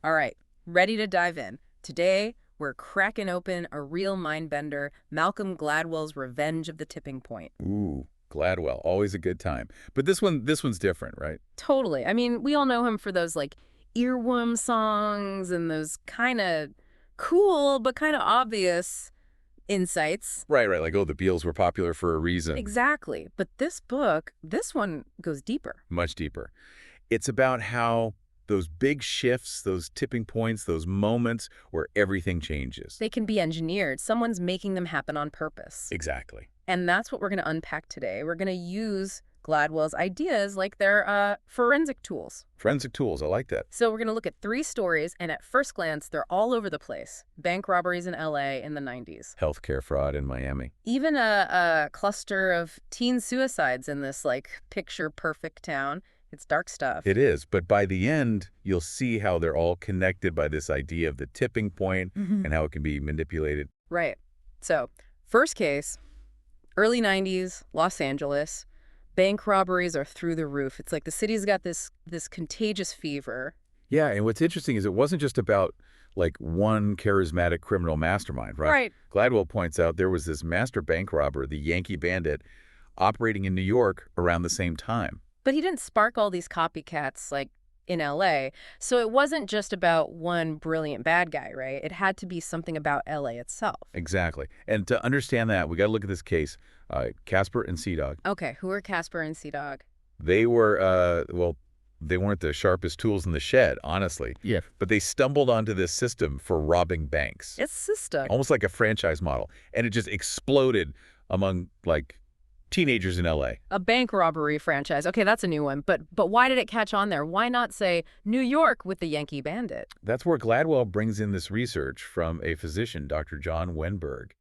All right, ready to dive in. Today, we're cracking open a real mind-bender, Malcolm Gladwell's Revenge of the Tipping Point. Ooh, Gladwell, always a good time. But this one's different, right? Totally. I mean, we all know him for those, earworm songs and those kind of cool but kind of obvious insights. Right. Like, oh, the Beatles were popular for a reason. Exactly. But this book, this one goes deeper. Much deeper. It's about how those big shifts, those tipping points, those moments where everything changes. They can be engineered. Someone's making them happen on purpose. Exactly. And that's what we're going to unpack today. We're going to use Gladwell's ideas like they're forensic tools. Forensic tools, I like that. So we're going to look at 3 stories, and at first glance, they're all over the place. Bank robberies in L.A. in the 90s. Healthcare fraud in Miami. Even a cluster of teen suicides in this, picture-perfect town. It's dark stuff. It is, but by the end, you'll see how they're all connected by this idea of the tipping point and how it can be manipulated. Right. So, first case, early 90s, Los Angeles. Bank robberies are through the roof. It's like the city's got this contagious fever. Yeah, and what's interesting is it wasn't just about, like, one charismatic criminal mastermind, right? Right. Gladwell points out there was this master bank robber, the Yankee Bandit, operating in New York around the same time. But he didn't spark all these copycats, in L.A., so it wasn't just about one brilliant bad guy, right? It had to be something about L.A. itself. Exactly. And to understand that, we got to look at this case. Casper and Sea Dog. Okay, who are Casper and Sea Dog? They were, well, they weren't the sharpest tools in the shed, honestly. Yeah. But they stumbled onto this system for robbing banks. It's system. Almost like a franchise model. And it just exploded among, like, teenagers in L.A. A bank robbery franchise. Okay, that's a new one. But why did it catch on there? Why not say New York with the Yankee Bandit? That's where Gladwell brings in this research from a physician, Dr. John Wenberg.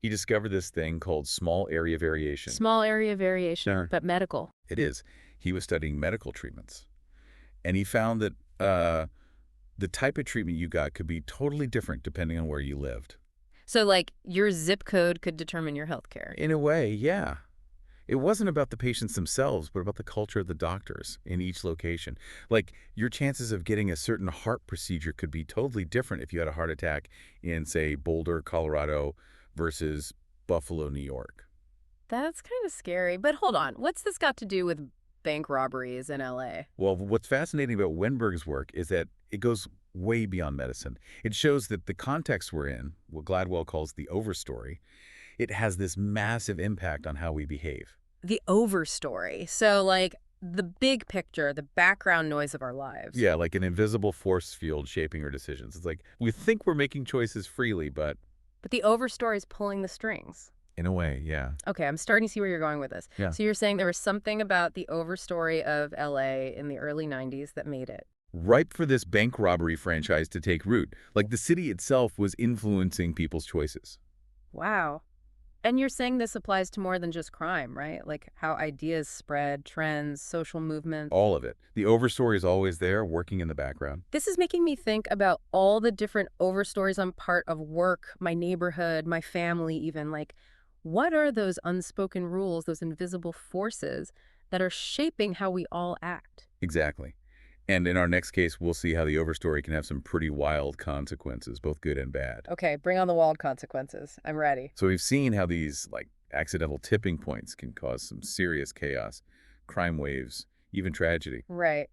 He discovered this thing called small area variation. Small area variation, Sure. but medical. It is. He was studying medical treatments. And he found that the type of treatment you got could be totally different depending on where you lived. So, your zip code could determine your health care. In a way, yeah. It wasn't about the patients themselves, but about the culture of the doctors in each location. Like, your chances of getting a certain heart procedure could be totally different if you had a heart attack in, say, Boulder, Colorado versus Buffalo, New York. That's kind of scary. But hold on. What's this got to do with bank robberies in L.A.? Well, what's fascinating about Wenberg's work is that it goes way beyond medicine. It shows that the context we're in, what Gladwell calls the overstory, it has this massive impact on how we behave. The overstory. So, the big picture, the background noise of our lives. Yeah, like an invisible force field shaping our decisions. It's like we think we're making choices freely, but But the overstory is pulling the strings. in a way, yeah. Okay, I'm starting to see where you're going with this. Yeah. So you're saying there was something about the overstory of L.A. in the early 90s that made it. Ripe for this bank robbery franchise to take root. Like the city itself was influencing people's choices. Wow. And you're saying this applies to more than just crime, right? Like how ideas spread, trends, social movements. All of it. The overstory is always there, working in the background. This is making me think about all the different overstories I'm part of: work, my neighborhood, my family even. What are those unspoken rules, those invisible forces that are shaping how we all act? Exactly. And in our next case, we'll see how the overstory can have some pretty wild consequences, both good and bad. Okay, bring on the wild consequences. I'm ready. So we've seen how these, accidental tipping points can cause some serious chaos, crime waves, even tragedy. Right.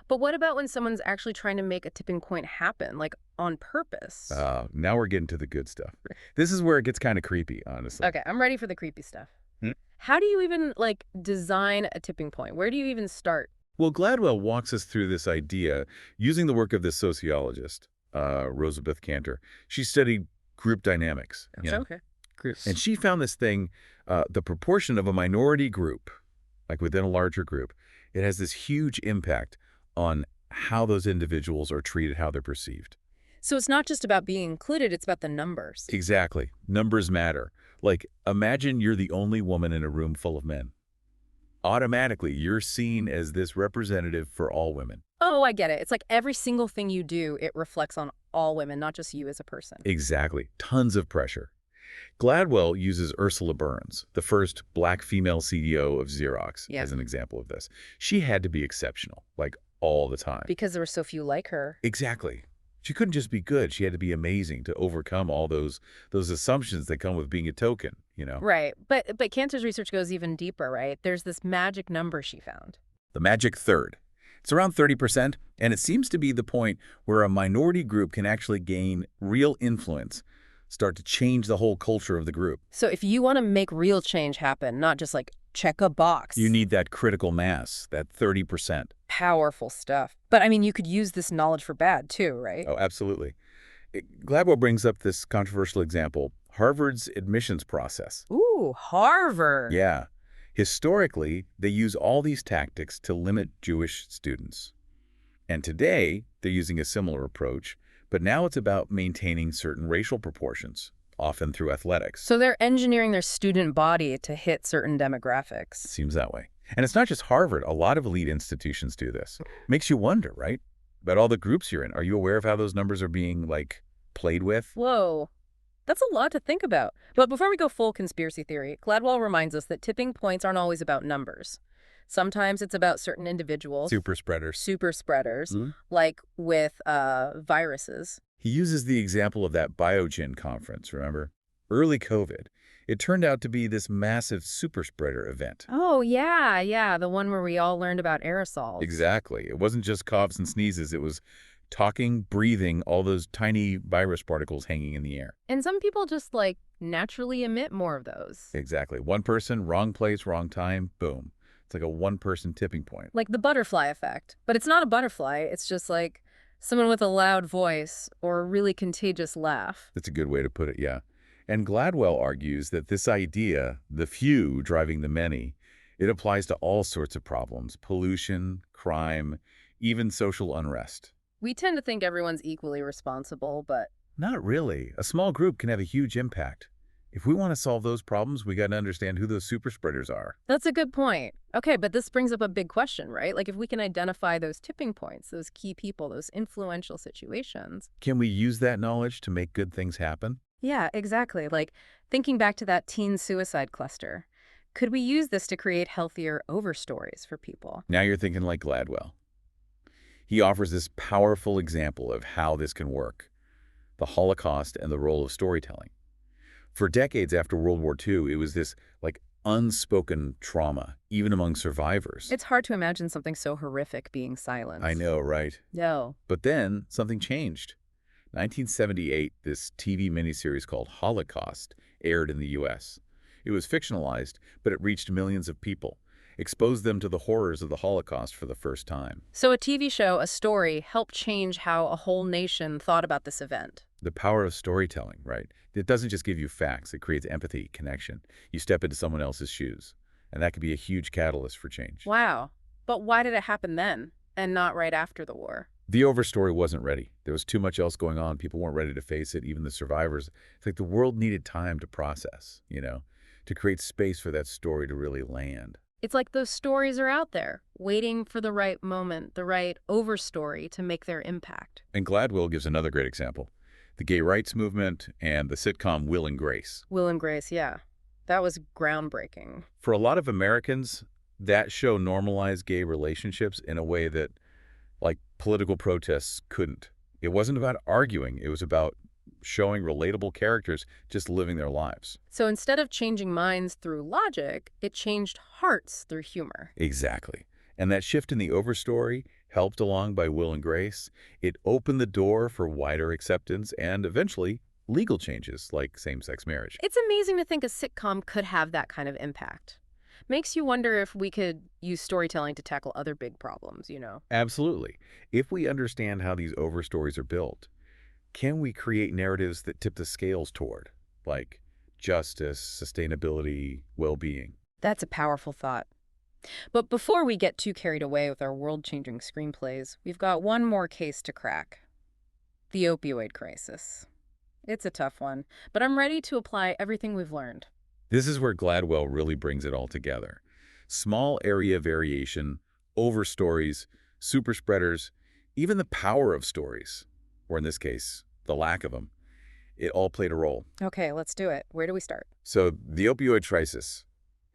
But what about when someone's actually trying to make a tipping point happen, on purpose? Now we're getting to the good stuff. This is where it gets kind of creepy, honestly. Okay, I'm ready for the creepy stuff. Hmm? How do you even, design a tipping point? Where do you even start? Well, Gladwell walks us through this idea using the work of this sociologist, Rosabeth Cantor. She studied group dynamics. Okay. And she found this thing, the proportion of a minority group, like within a larger group, it has this huge impact on how those individuals are treated, how they're perceived. So it's not just about being included, it's about the numbers. Exactly. Numbers matter. Like, imagine you're the only woman in a room full of men. Automatically, you're seen as this representative for all women. Oh, I get it. It's like every single thing you do, it reflects on all women, not just you as a person. Exactly. Tons of pressure. Gladwell uses Ursula Burns, the first black female CEO of Xerox, Yeah. as an example of this. She had to be exceptional, all the time. Because there were so few like her. Exactly. She couldn't just be good. She had to be amazing to overcome all those assumptions that come with being a token, you know? Right. But cancer's research goes even deeper, right? There's this magic number she found. The magic third. It's around 30%, and it seems to be the point where a minority group can actually gain real influence, start to change the whole culture of the group. So if you want to make real change happen, not just like check a You box, need that critical mass, that 30%. powerful stuff. But I mean, you could use this knowledge for bad too, right? Oh, absolutely. Gladwell brings up this controversial example, Harvard's admissions process. Ooh, Harvard. Yeah. Historically, they use all these tactics to limit Jewish students. And today, they're using a similar approach, but now it's about maintaining certain racial proportions, often through athletics. So they're engineering their student body to hit certain demographics. Seems that way. And it's not just Harvard. A lot of elite institutions do this. Makes you wonder, right? About all the groups you're in. Are you aware of how those numbers are being, like, played with? Whoa. That's a lot to think about. But before we go full conspiracy theory, Gladwell reminds us that tipping points aren't always about numbers. Sometimes it's about certain individuals, Super spreaders. super spreaders, Mhm. like with viruses. He uses the example of that Biogen conference, remember? Early COVID. It turned out to be this massive super spreader event. Oh, yeah, the one where we all learned about aerosols. Exactly. It wasn't just coughs and sneezes. It was talking, breathing, all those tiny virus particles hanging in the air. And some people just, like, naturally emit more of those. Exactly. One person, wrong place, wrong time, boom. It's like a one-person tipping point. Like the butterfly effect. But it's not a butterfly. It's just like someone with a loud voice or a really contagious laugh. That's a good way to put it, yeah. And Gladwell argues that this idea, the few driving the many, it applies to all sorts of problems, pollution, crime, even social unrest. We tend to think everyone's equally responsible, but Not really. A small group can have a huge impact. If we want to solve those problems, we got to understand who those super spreaders are. that's a good point. Okay, but this brings up a big question, right? Like if we can identify those tipping points, those key people, those influential situations. Can we use that knowledge to make good things happen? Yeah, exactly. Like thinking back to that teen suicide cluster. Could we use this to create healthier overstories for people? Now you're thinking like Gladwell. He offers this powerful example of how this can work, the Holocaust and the role of storytelling. For decades after World War II, it was this like unspoken trauma, even among survivors. It's hard to imagine something so horrific being silenced. I know, right? No. But then something changed. 1978, this TV miniseries called Holocaust aired in the U.S. It was fictionalized, but it reached millions of people, exposed them to the horrors of the Holocaust for the first time. So a TV show, a story, helped change how a whole nation thought about this event. The power of storytelling, right? It doesn't just give you facts, it creates empathy, connection. You step into someone else's shoes, and that could be a huge catalyst for change. Wow. But why did it happen then and not right after the war? The Overstory wasn't ready. There was too much else going on. People weren't ready to face it, even the survivors. It's like the world needed time to process, to create space for that story to really land. It's like those stories are out there, waiting for the right moment, the right overstory to make their impact. And Gladwell gives another great example. The gay rights movement and the sitcom Will and Grace. Will and Grace, yeah. That was groundbreaking. For a lot of Americans, that show normalized gay relationships in a way that, like, political protests couldn't. It wasn't about arguing. It was about showing relatable characters just living their lives. So instead of changing minds through logic, it changed hearts through humor. Exactly. And that shift in the Overstory, helped along by Will and Grace, it opened the door for wider acceptance and eventually legal changes like same-sex marriage. It's amazing to think a sitcom could have that kind of impact. Makes you wonder if we could use storytelling to tackle other big problems. Absolutely. If we understand how these overstories are built, can we create narratives that tip the scales toward, like justice, sustainability, well-being? That's a powerful thought. But before we get too carried away with our world-changing screenplays, we've got one more case to crack. The opioid crisis. It's a tough one, but I'm ready to apply everything we've learned. This is where Gladwell really brings it all together. Small area variation, overstories, super spreaders, even the power of stories, or in this case, the lack of them, it all played a role. Okay, let's do it. Where do we start? So the opioid crisis,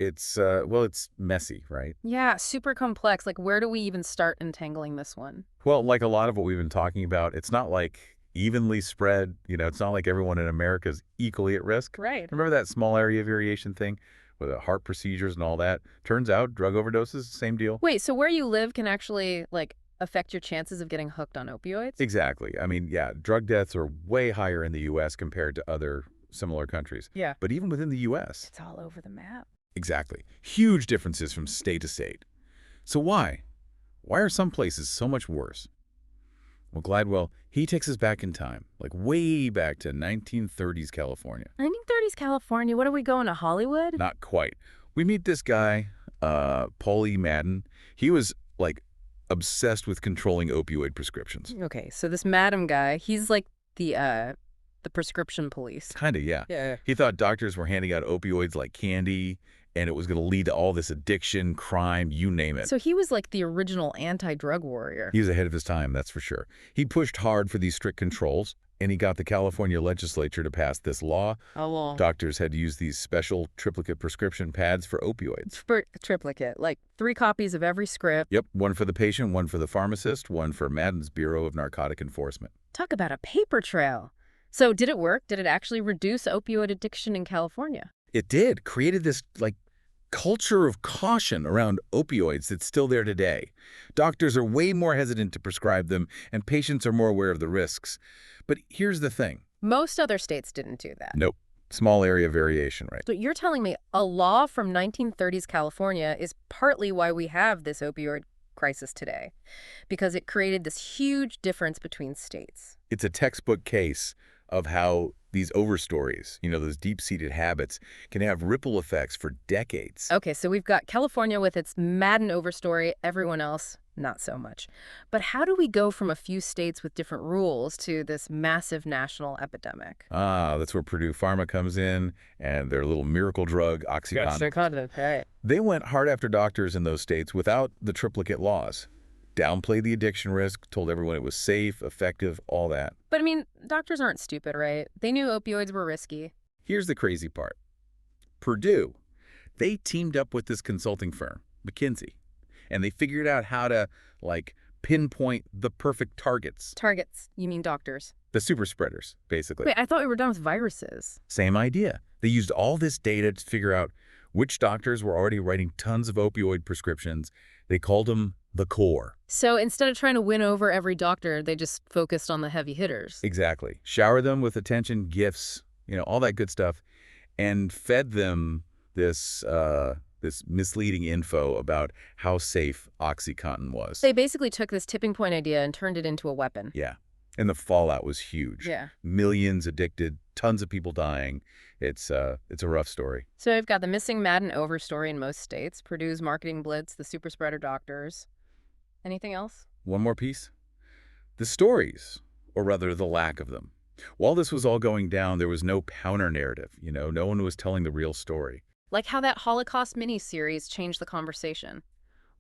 Well, it's messy, right? Yeah, super complex. Like, where do we even start entangling this one? Well, like a lot of what we've been talking about, it's not like evenly spread. It's not like everyone in America is equally at risk. Right. Remember that small area variation thing with the heart procedures and all that? Turns out drug overdoses, same deal. Wait, so where you live can actually, like, affect your chances of getting hooked on opioids? Exactly. I mean, yeah, drug deaths are way higher in the U.S. compared to other similar countries. Yeah. But even within the U.S., It's all over the map. exactly. Huge differences from state to state. So why? Why are some places so much worse? Well, Gladwell, he takes us back in time, like way back to 1930s California. 1930s California. What are we going to Hollywood? Not quite. We meet this guy, Paul E. Madden. He was, like, obsessed with controlling opioid prescriptions. Okay, so this madam guy, he's like the prescription police. Kinda, yeah. Yeah. He thought doctors were handing out opioids like candy, and it was going to lead to all this addiction, crime, you name it. So he was like the original anti-drug warrior. He was ahead of his time, that's for sure. He pushed hard for these strict controls, and he got the California legislature to pass this law. How long? Doctors had to use these special triplicate prescription pads for opioids. Triplicate, like 3 copies of every script. Yep, one for the patient, one for the pharmacist, one for Madden's Bureau of Narcotic Enforcement. Talk about a paper trail. So did it work? Did it actually reduce opioid addiction in California? It did, created this, like, culture of caution around opioids that's still there today. Doctors are way more hesitant to prescribe them, and patients are more aware of the risks. But here's the thing. Most other states didn't do that. Nope. Small area variation, right? So you're telling me a law from 1930s California is partly why we have this opioid crisis today, because it created this huge difference between states. It's a textbook case of how these overstories, those deep-seated habits, can have ripple effects for decades. Okay, so we've got California with its Madden overstory, everyone else, not so much. But how do we go from a few states with different rules to this massive national epidemic? That's where Purdue Pharma comes in and their little miracle drug, OxyContin. Right. They went hard after doctors in those states without the triplicate laws. Downplayed the addiction risk, told everyone it was safe, effective, all that. But I mean, doctors aren't stupid, right? They knew opioids were risky. Here's the crazy part. Purdue, they teamed up with this consulting firm, McKinsey, and they figured out how to, like, pinpoint the perfect targets. Targets, you mean doctors? The super spreaders, basically. Wait, I thought we were done with viruses. Same idea. They used all this data to figure out which doctors were already writing tons of opioid prescriptions. They called them the core. So instead of trying to win over every doctor, they just focused on the heavy hitters. Exactly. Shower them with attention, gifts, all that good stuff, and fed them this misleading info about how safe OxyContin was. They basically took this tipping point idea and turned it into a weapon. Yeah. And the fallout was huge. Yeah. Millions addicted, tons of people dying. It's a rough story. So we've got the missing Madden overstory in most states, Purdue's marketing blitz, the super spreader doctors. Anything else? One more piece. The stories, or rather the lack of them. While this was all going down, there was no counter-narrative. No one was telling the real story. Like how that Holocaust miniseries changed the conversation.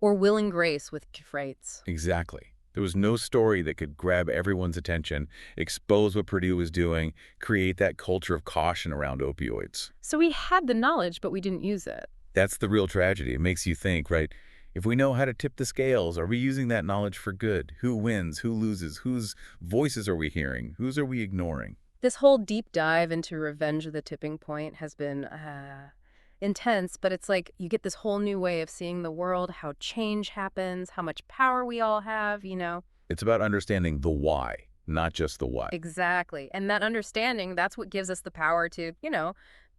Or Will and Grace with Gefreits. Exactly. There was no story that could grab everyone's attention, expose what Purdue was doing, create that culture of caution around opioids. So we had the knowledge, but we didn't use it. That's the real tragedy. It makes you think, right? If we know how to tip the scales, are we using that knowledge for good? Who wins? Who loses? Whose voices are we hearing? Whose are we ignoring? This whole deep dive into Revenge of the Tipping Point has been intense, but it's like you get this whole new way of seeing the world, how change happens, how much power we all have, It's about understanding the why, not just the what. Exactly. And that understanding, that's what gives us the power to,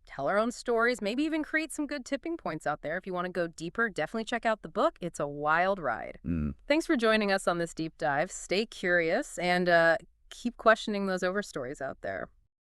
tell our own stories, maybe even create some good tipping points out there. If you want to go deeper, definitely check out the book. It's a wild ride. Thanks for joining us on this deep dive. Stay curious and keep questioning those overstories out there.